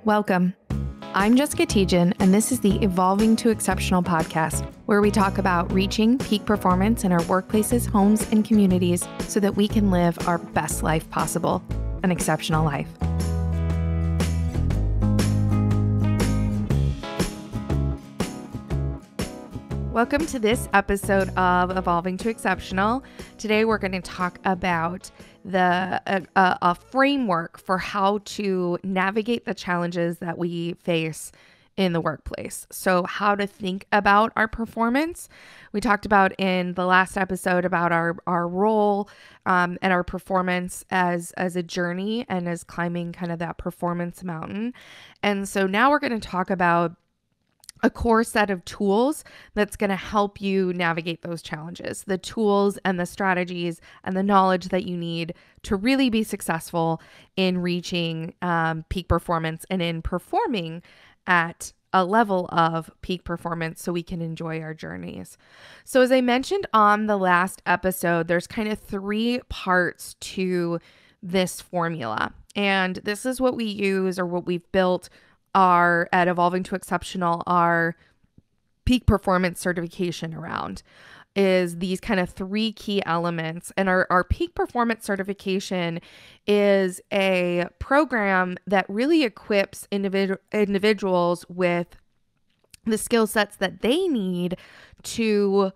Welcome. I'm Jessica Tejan, and this is the Evolving to Exceptional podcast, where we talk about reaching peak performance in our workplaces, homes, and communities so that we can live our best life possible, an exceptional life. Welcome to this episode of Evolving to Exceptional. Today we're going to talk about a framework for how to navigate the challenges that we face in the workplace. So how to think about our performance. We talked about in the last episode about our role and our performance as a journey and as climbing kind of that performance mountain. And so now we're going to talk about a core set of tools that's going to help you navigate those challenges, the tools and the strategies and the knowledge that you need to really be successful in reaching peak performance and in performing at a level of peak performance so we can enjoy our journeys. So as I mentioned on the last episode, there's kind of three parts to this formula. And this is what we use, or what we've built at Evolving to Exceptional, our peak performance certification around, is these kind of three key elements. And our peak performance certification is a program that really equips individuals with the skill sets that they need to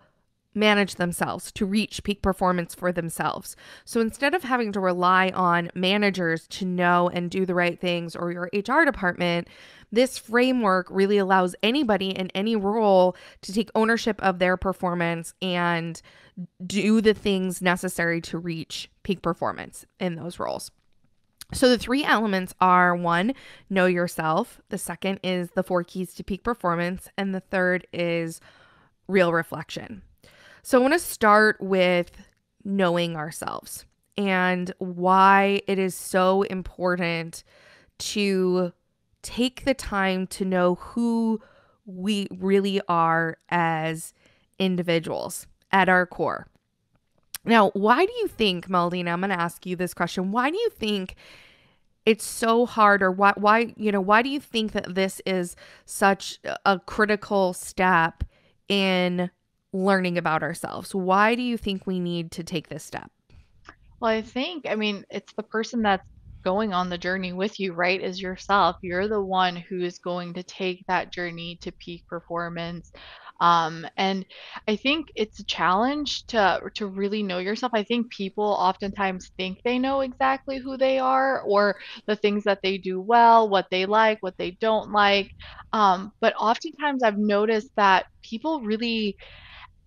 manage themselves, to reach peak performance for themselves. So instead of having to rely on managers to know and do the right things, or your HR department, this framework really allows anybody in any role to take ownership of their performance and do the things necessary to reach peak performance in those roles. So the three elements are: one, know yourself. The second is the 4 keys to peak performance. And the third is real reflection. So I want to start with knowing ourselves and why it is so important to take the time to know who we really are as individuals at our core. Now, why do you think, Meldina, I'm going to ask you this question. Why do you think it's so hard, or why do you think that this is such a critical step in learning about ourselves? Why do you think we need to take this step? Well, it's the person that's going on the journey with you, right? Is yourself. You're the one who is going to take that journey to peak performance. And I think it's a challenge to really know yourself. I think people oftentimes think they know exactly who they are, or the things that they do well, what they like, what they don't like. But oftentimes I've noticed that people really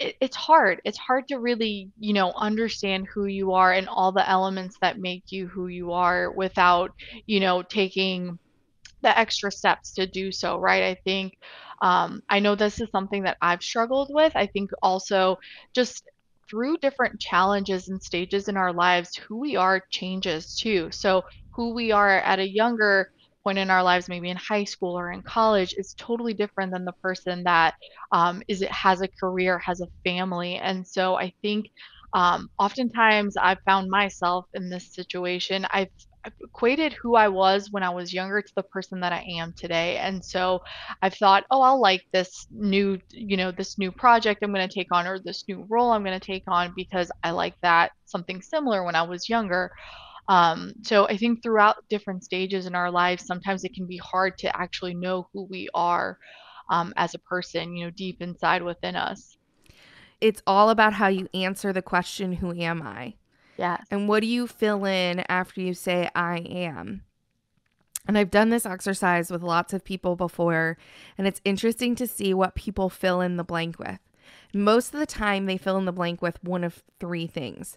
it's hard. It's hard to really, understand who you are and all the elements that make you who you are without, taking the extra steps to do so, right? I think I know this is something that I've struggled with. I think also just through different challenges and stages in our lives, who we are changes too. So who we are at a younger point in our lives, maybe in high school or in college, is totally different than the person that has a career, has a family. And so I think oftentimes I've found myself in this situation. I've equated who I was when I was younger to the person that I am today. And so I've thought, oh, I'll like this new project I'm going to take on, or this new role I'm going to take on, because I like that something similar when I was younger. So I think throughout different stages in our lives, sometimes it can be hard to actually know who we are as a person, deep inside within us. It's all about how you answer the question, who am I? Yes. And what do you fill in after you say I am? And I've done this exercise with lots of people before, and it's interesting to see what people fill in the blank with. Most of the time, they fill in the blank with one of 3 things: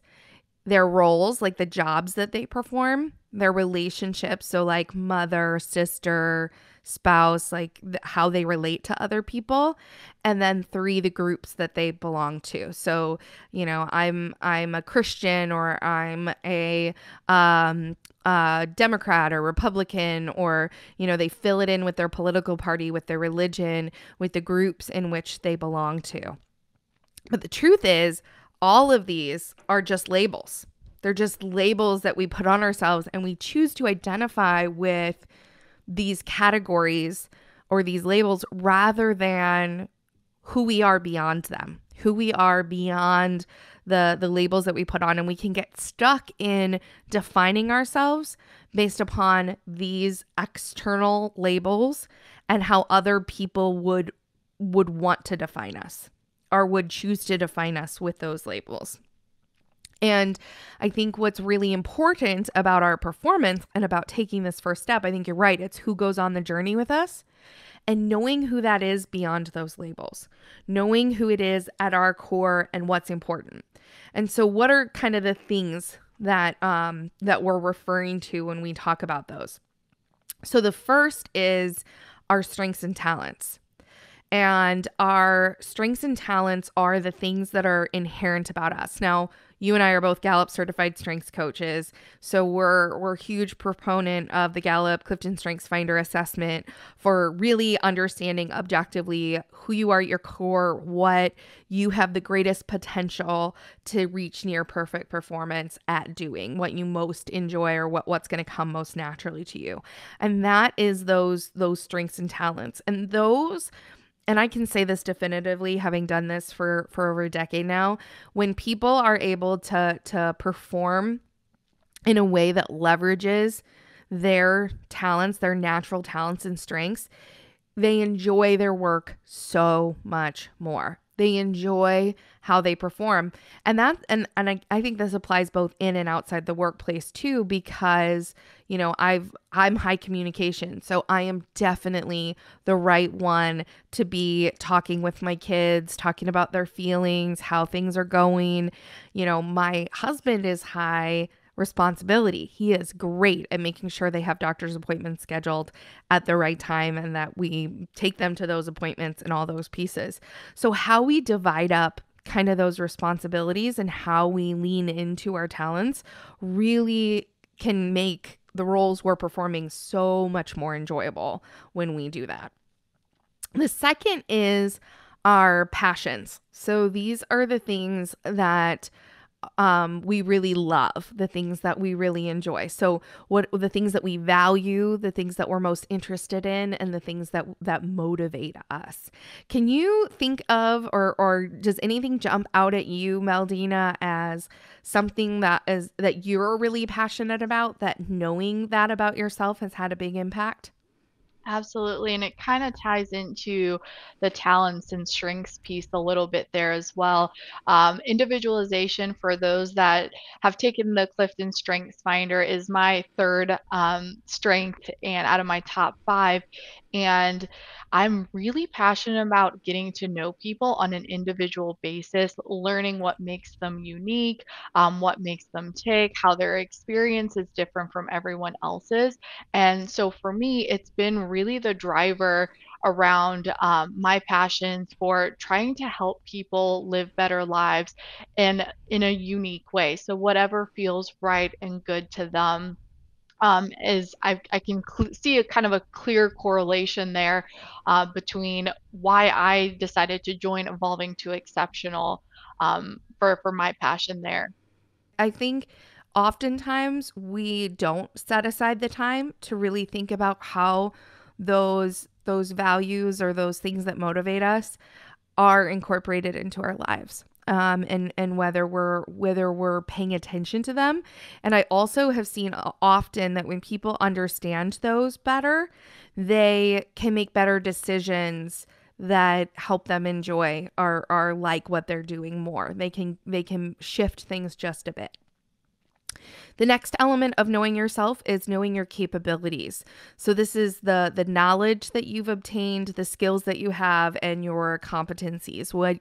their roles, like the jobs that they perform; their relationships, so like mother, sister, spouse, like how they relate to other people; and then 3, the groups that they belong to. So, I'm a Christian, or I'm a Democrat or Republican, or, they fill it in with their political party, with their religion, with the groups in which they belong to. But the truth is, all of these are just labels. They're just labels that we put on ourselves, and we choose to identify with these categories or these labels rather than who we are beyond them, who we are beyond the labels that we put on. And we can get stuck in defining ourselves based upon these external labels and how other people would want to define us or would choose to define us with those labels. And I think what's really important about our performance and about taking this first step, I think you're right, it's who goes on the journey with us and knowing who that is beyond those labels, knowing who it is at our core and what's important. And so what are kind of the things that that we're referring to when we talk about those? So the first is our strengths and talents. And our strengths and talents are the things that are inherent about us. Now, you and I are both Gallup certified strengths coaches, so we're huge proponent of the Gallup Clifton Strengths Finder assessment for really understanding objectively who you are at your core, what you have the greatest potential to reach near perfect performance at doing, what you most enjoy or what's going to come most naturally to you. And that is those strengths and talents. And those, and I can say this definitively, having done this for over a decade now, when people are able to perform in a way that leverages their talents, their natural talents and strengths, they enjoy their work so much more. They enjoy how they perform. And I think this applies both in and outside the workplace too, because, you know, I'm high communication. So I am definitely the right one to be talking with my kids, talking about their feelings, how things are going. You know, my husband is high responsibility. He is great at making sure they have doctor's appointments scheduled at the right time and that we take them to those appointments and all those pieces. So how we divide up kind of those responsibilities and how we lean into our talents really can make the roles we're performing so much more enjoyable when we do that. The second is our passions. So these are the things that we really love, the things that we really enjoy. So what the things that we value, the things that we're most interested in, and the things that motivate us. Can you think of, or does anything jump out at you, Meldina, as something that you're really passionate about, that knowing that about yourself has had a big impact? Absolutely. And it kind of ties into the talents and strengths piece a little bit there as well. Individualization, for those that have taken the Clifton Strengths Finder, is my third strength and out of my top five. And I'm really passionate about getting to know people on an individual basis, learning what makes them unique, what makes them tick, how their experience is different from everyone else's. And so for me, it's been really the driver around my passions for trying to help people live better lives in a unique way. So whatever feels right and good to them. Is I can see a kind of a clear correlation there between why I decided to join Evolving to Exceptional for my passion there. I think oftentimes we don't set aside the time to really think about how those values or those things that motivate us are incorporated into our lives. And whether we're paying attention to them. And I also have seen often that when people understand those better, they can make better decisions that help them enjoy or like what they're doing more. They can shift things just a bit. The next element of knowing yourself is knowing your capabilities. So this is the knowledge that you've obtained, the skills that you have, and your competencies, what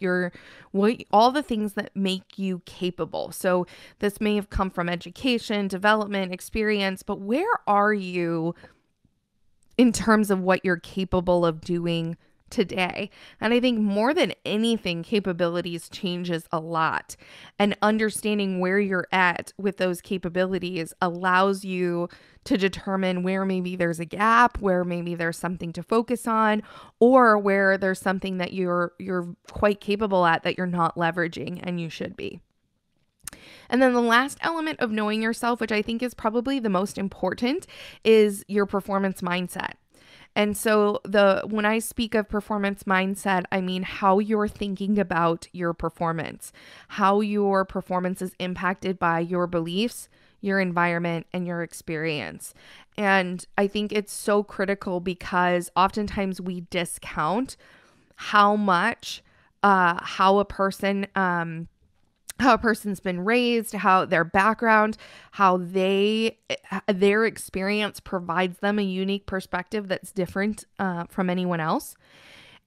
all the things that make you capable. So this may have come from education, development, experience, but where are you in terms of what you're capable of doing today? And I think more than anything, capabilities changes a lot, and understanding where you're at with those capabilities allows you to determine where maybe there's a gap, where maybe there's something to focus on, or where there's something that you're quite capable at that you're not leveraging and you should be. And then the last element of knowing yourself, which I think is probably the most important, is your performance mindset. And so when I speak of performance mindset, I mean how you're thinking about your performance, how your performance is impacted by your beliefs, your environment, and your experience. And I think it's so critical because oftentimes we discount how much how a person how a person's been raised, how their background, how their experience provides them a unique perspective that's different from anyone else,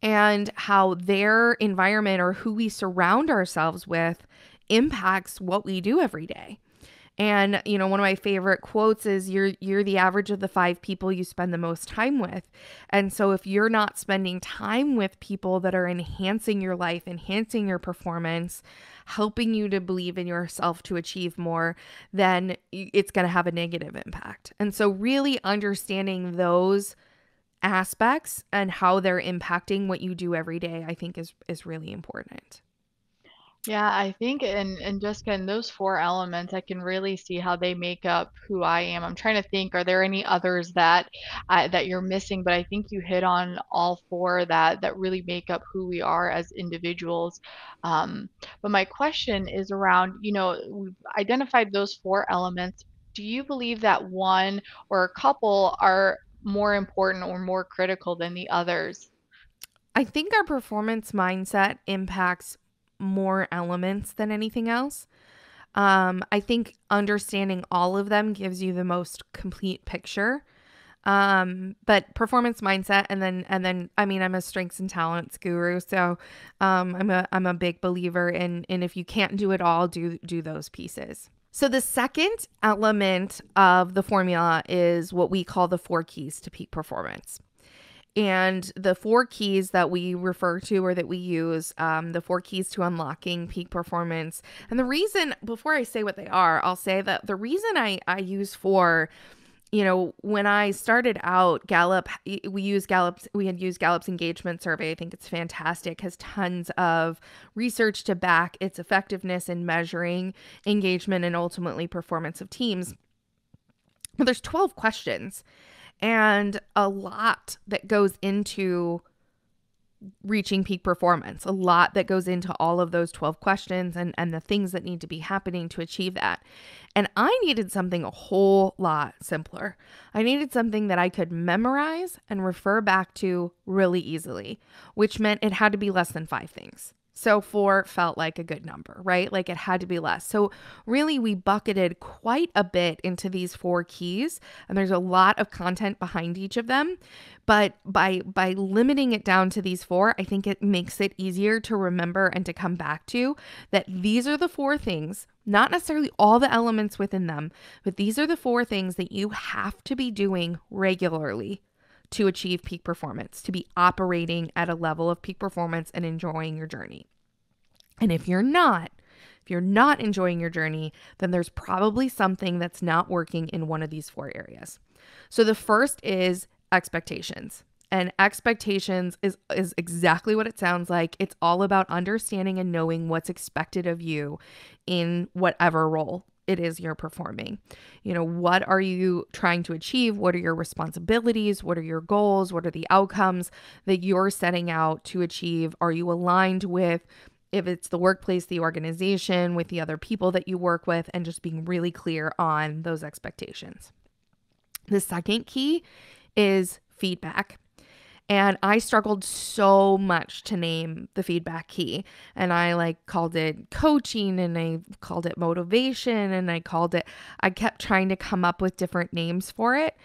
and how their environment or who we surround ourselves with impacts what we do every day. And, one of my favorite quotes is you're the average of the 5 people you spend the most time with. And so if you're not spending time with people that are enhancing your life, enhancing your performance, helping you to believe in yourself to achieve more, then it's going to have a negative impact. And so really understanding those aspects and how they're impacting what you do every day, I think is really important. Yeah, I think and Jessica, in those four elements, I can really see how they make up who I am. I'm trying to think, are there any others that you're missing? But I think you hit on all four that really make up who we are as individuals. But my question is around, we've identified those four elements. Do you believe that one or a couple are more important or more critical than the others? I think our performance mindset impacts more elements than anything else. I think understanding all of them gives you the most complete picture. But performance mindset, and then I mean, I'm a strengths and talents guru, so I'm a big believer in if you can't do it all, do those pieces. So the second element of the formula is what we call the 4 keys to peak performance. And the 4 keys that we refer to or that we use, the 4 keys to unlocking peak performance. And the reason, before I say what they are, I'll say that the reason I use 4, when I started out, we had used Gallup's engagement survey. I think it's fantastic, has tons of research to back its effectiveness in measuring engagement and ultimately performance of teams. Well, there's 12 questions. And a lot that goes into reaching peak performance, a lot that goes into all of those 12 questions and the things that need to be happening to achieve that. And I needed something a whole lot simpler. I needed something that I could memorize and refer back to really easily, which meant it had to be less than 5 things. So 4 felt like a good number, right? Like it had to be less. So really we bucketed quite a bit into these 4 keys, and there's a lot of content behind each of them. But by limiting it down to these 4, I think it makes it easier to remember and to come back to that these are the 4 things, not necessarily all the elements within them, but these are the 4 things that you have to be doing regularly to achieve peak performance, to be operating at a level of peak performance and enjoying your journey. And if you're not enjoying your journey, then there's probably something that's not working in one of these 4 areas. So the first is expectations. And expectations is exactly what it sounds like. It's all about understanding and knowing what's expected of you in whatever role it is you're performing. What are you trying to achieve? What are your responsibilities? What are your goals? What are the outcomes that you're setting out to achieve? Are you aligned with, if it's the workplace, the organization, with the other people that you work with, and just being really clear on those expectations? The second key is feedback. And I struggled so much to name the feedback key. And I called it coaching, and I called it motivation, and I kept trying to come up with different names for it.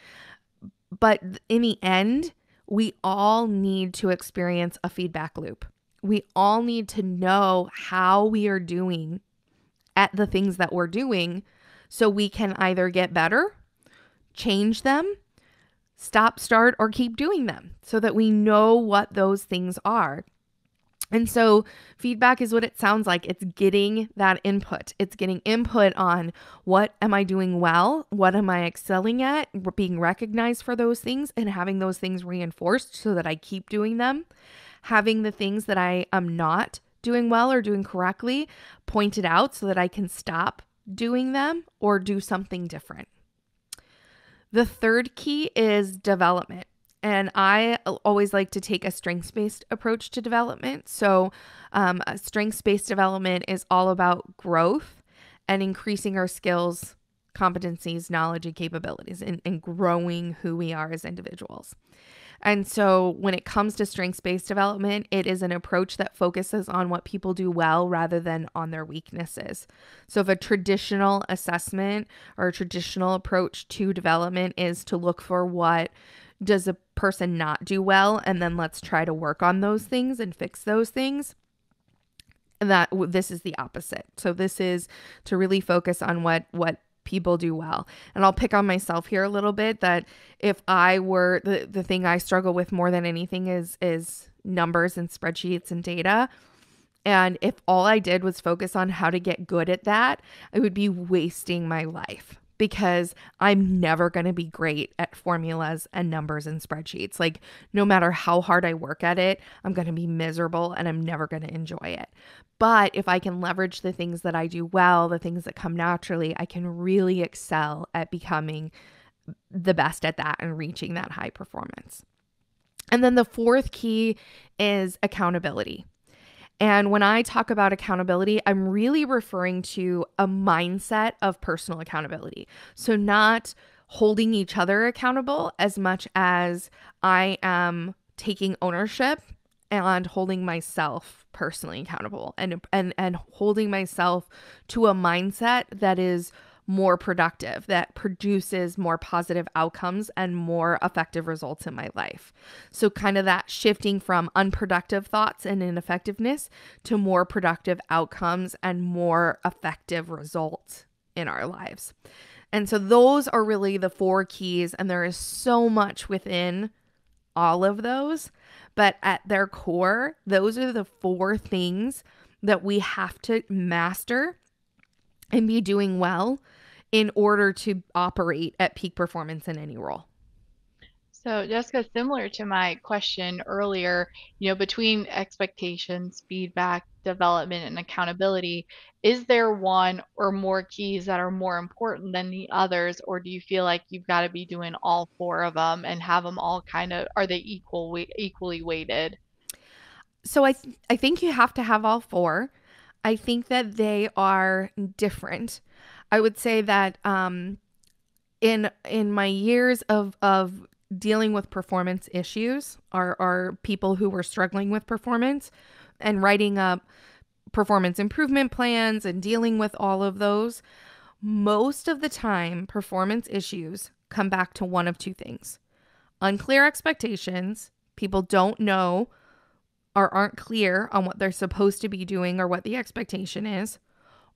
But in the end, we all need to experience a feedback loop. We all need to know how we are doing at the things that we're doing so we can either get better, change them, stop, start, or keep doing them so that we know what those things are. And so feedback is what it sounds like. It's getting that input. It's getting input on what am I doing well? What am I excelling at? Being recognized for those things and having those things reinforced so that I keep doing them. Having the things that I am not doing well or doing correctly, point it out so that I can stop doing them or do something different. The third key is development. And I always like to take a strengths-based approach to development. So, a strengths-based development is all about growth and increasing our skills, competencies, knowledge, and capabilities, and growing who we are as individuals. And so when it comes to strengths-based development, it is an approach that focuses on what people do well rather than on their weaknesses. So if a traditional assessment or a traditional approach to development is to look for what does a person not do well, and then let's try to work on those things and fix those things, that this is the opposite. So this is to really focus on what people do well. And I'll pick on myself here a little bit, that if I were the thing I struggle with more than anything is numbers and spreadsheets and data. And if all I did was focus on how to get good at that, I would be wasting my life, because I'm never going to be great at formulas and numbers and spreadsheets. Like, no matter how hard I work at it, I'm going to be miserable and I'm never going to enjoy it. But if I can leverage the things that I do well, the things that come naturally, I can really excel at becoming the best at that and reaching that high performance. And then the fourth key is accountability. And when I talk about accountability, I'm really referring to a mindset of personal accountability. So not holding each other accountable as much as I am taking ownership and holding myself personally accountable, and holding myself to a mindset that is more productive, that produces more positive outcomes and more effective results in my life. So kind of that shifting from unproductive thoughts and ineffectiveness to more productive outcomes and more effective results in our lives. And so those are really the four keys, and there is so much within all of those. But at their core, those are the four things that we have to master and be doing well in order to operate at peak performance in any role. So, Jessica, similar to my question earlier, between expectations, feedback, development, and accountability, is there one or more keys that are more important than the others, or do you feel like you've got to be doing all four of them and have them all are they equally weighted? So I think you have to have all four. I think that they are different. I would say that in my years of dealing with performance issues, or people who were struggling with performance and writing up performance improvement plans and dealing with all of those, most of the time performance issues come back to one of two things: unclear expectations. People don't know or aren't clear on what they're supposed to be doing or what the expectation is,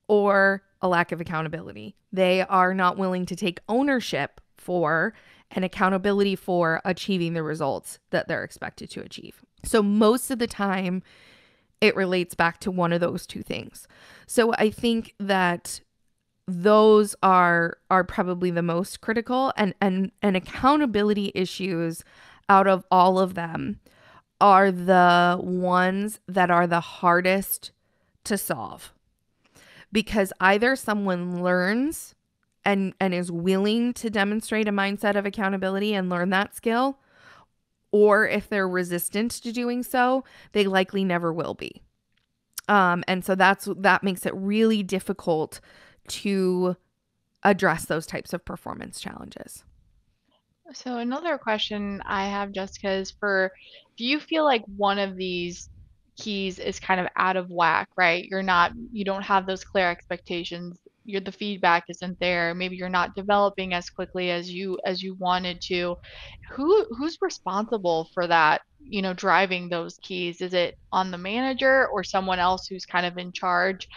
or a lack of accountability. They are not willing to take ownership for and accountability for achieving the results that they're expected to achieve. So most of the time, it relates back to one of those two things. So I think that those are probably the most critical, and accountability issues out of all of them are the ones that are the hardest to solve, because either someone learns and is willing to demonstrate a mindset of accountability and learn that skill, or if they're resistant to doing so, they likely never will be. And so that makes it really difficult to address those types of performance challenges. So another question I have, Jessica, is do you feel like one of these keys is kind of out of whack, right? You don't have those clear expectations. The feedback isn't there. Maybe you're not developing as quickly as you wanted to. Who's responsible for that, driving those keys? Is it on the manager or someone else who's kind of in charge?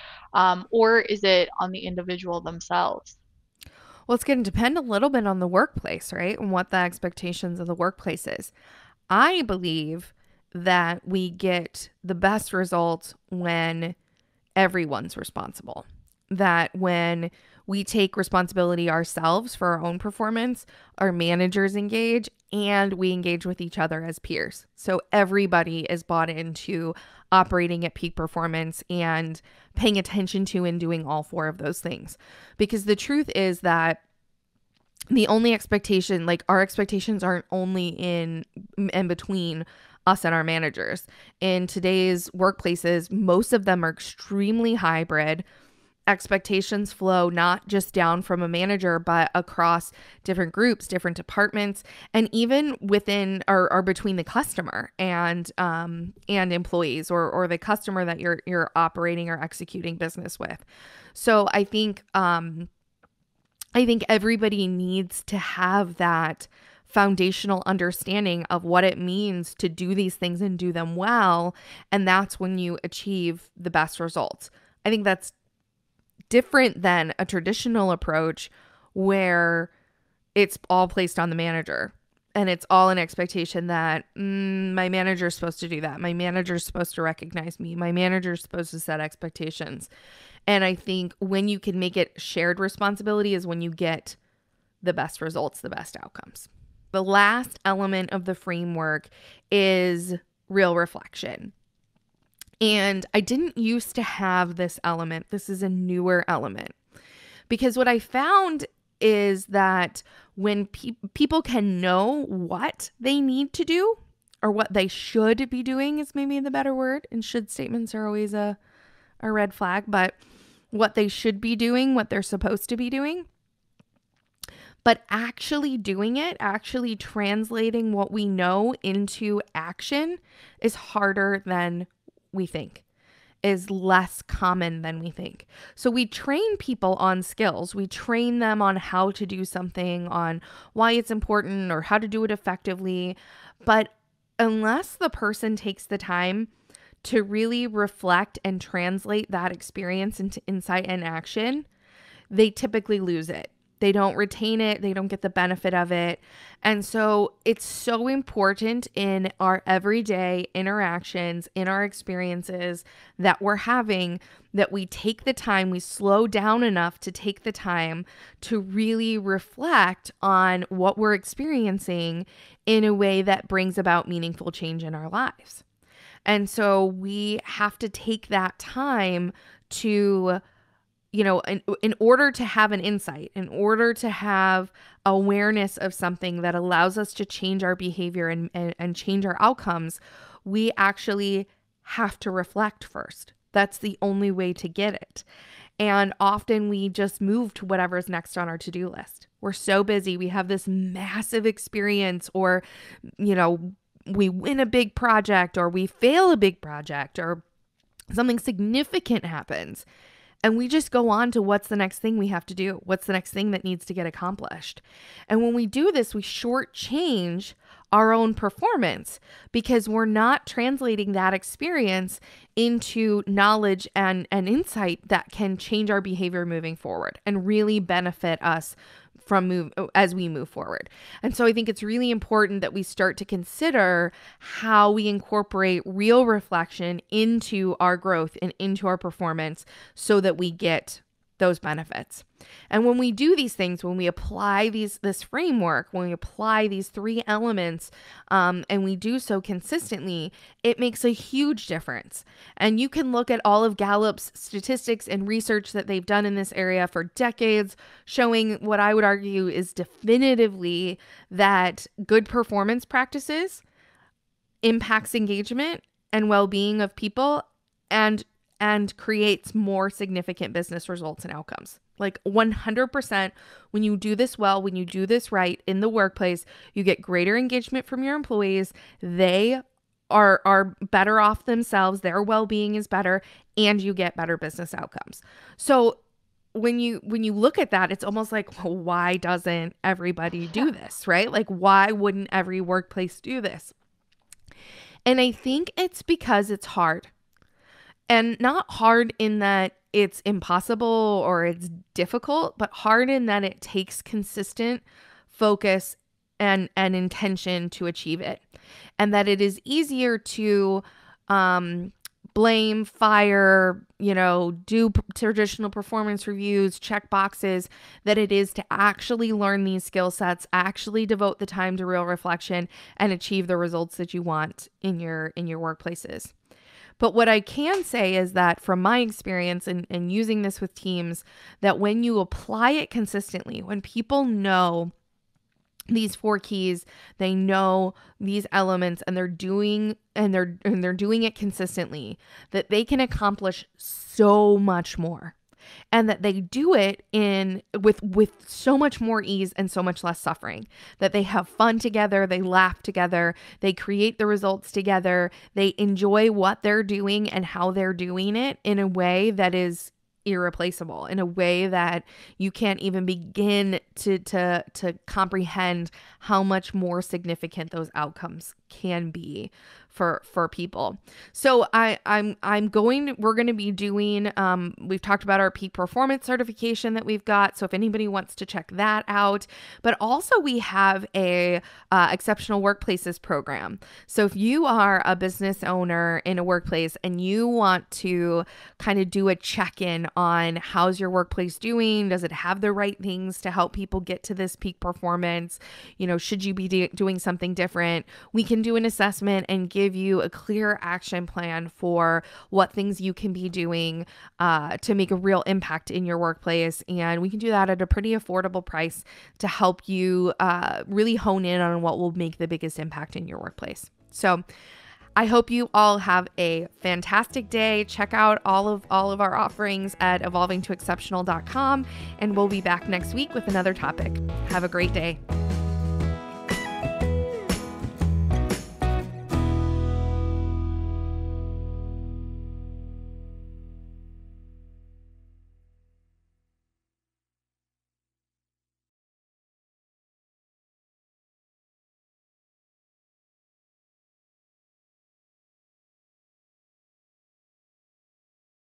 Or is it on the individual themselves? Well, it's going to depend a little bit on the workplace, right? And what the expectations of the workplace is. I believe that we get the best results when everyone's responsible. that when we take responsibility ourselves for our own performance, our managers engage, and we engage with each other as peers. So everybody is bought into operating at peak performance and paying attention to and doing all four of those things. Because the truth is that the only expectation, like our expectations aren't only in between us and our managers. In today's workplaces, most of them are extremely hybrid. Expectations flow not just down from a manager, but across different groups, different departments, and even within or between the customer and employees or the customer that you're operating or executing business with. So I think everybody needs to have that foundational understanding of what it means to do these things and do them well. And that's when you achieve the best results. I think that's different than a traditional approach where it's all placed on the manager and it's all an expectation that my manager is supposed to do that. My manager is supposed to recognize me. My manager is supposed to set expectations. And I think when you can make it shared responsibility is when you get the best results, the best outcomes. The last element of the framework is real reflection. And I didn't used to have this element. This is a newer element. Because what I found is that when people can know what they need to do or what they should be doing is maybe the better word. And should statements are always a red flag, but what they should be doing, what they're supposed to be doing. But actually doing it, actually translating what we know into action is harder than we think, is less common than we think. So we train people on skills. We train them on how to do something, on why it's important or how to do it effectively. But unless the person takes the time to really reflect and translate that experience into insight and action, they typically lose it. They don't retain it. They don't get the benefit of it. And so it's so important in our everyday interactions, in our experiences that we're having, that we take the time, we slow down enough to take the time to really reflect on what we're experiencing in a way that brings about meaningful change in our lives. And so we have to take that time to, in order to have an insight, in order to have awareness of something that allows us to change our behavior and change our outcomes, we actually have to reflect first. That's the only way to get it. And often we just move to whatever's next on our to-do list. We're so busy. We have this massive experience, or, we win a big project, or we fail a big project, or something significant happens. And we just go on to what's the next thing we have to do? What's the next thing that needs to get accomplished? And when we do this, we shortchange our own performance because we're not translating that experience into knowledge and insight that can change our behavior moving forward and really benefit us as we move forward. And so I think it's really important that we start to consider how we incorporate real reflection into our growth and into our performance so that we get those benefits. And when we do these things, when we apply this framework, when we apply these three elements, and we do so consistently, it makes a huge difference. And you can look at all of Gallup's statistics and research that they've done in this area for decades, showing what I would argue is definitively that good performance practices impacts engagement and well-being of people and creates more significant business results and outcomes. Like 100%, when you do this well, when you do this right in the workplace, you get greater engagement from your employees. They are better off themselves. Their well-being is better, and you get better business outcomes. So when you look at that, it's almost like, well, why doesn't everybody do this, right? Like, why wouldn't every workplace do this? And I think it's because it's hard. And not hard in that it's impossible or it's difficult, but hard in that it takes consistent focus and intention to achieve it. And that it is easier to blame, fire, do traditional performance reviews, check boxes, that it is to actually learn these skill sets, actually devote the time to real reflection, and achieve the results that you want in your workplaces. But what I can say is that from my experience and using this with teams, that when you apply it consistently, when people know these 4 keys, they know these elements, and they're doing it consistently, that they can accomplish so much more, and that they do it with so much more ease and so much less suffering, that they have fun together, they laugh together, they create the results together, they enjoy what they're doing and how they're doing it in a way that is irreplaceable, in a way that you can't even begin to comprehend how much more significant those outcomes can be for people. So we're going to be doing, we've talked about our peak performance certification that we've got. So if anybody wants to check that out, but also we have a exceptional workplaces program. So if you are a business owner in a workplace and you want to kind of do a check-in on how's your workplace doing, does it have the right things to help people get to this peak performance? Should you be doing something different? We can do an assessment and give you a clear action plan for what things you can be doing to make a real impact in your workplace. And we can do that at a pretty affordable price to help you really hone in on what will make the biggest impact in your workplace. So I hope you all have a fantastic day. Check out all of our offerings at evolvingtoexceptional.com, and we'll be back next week with another topic. Have a great day.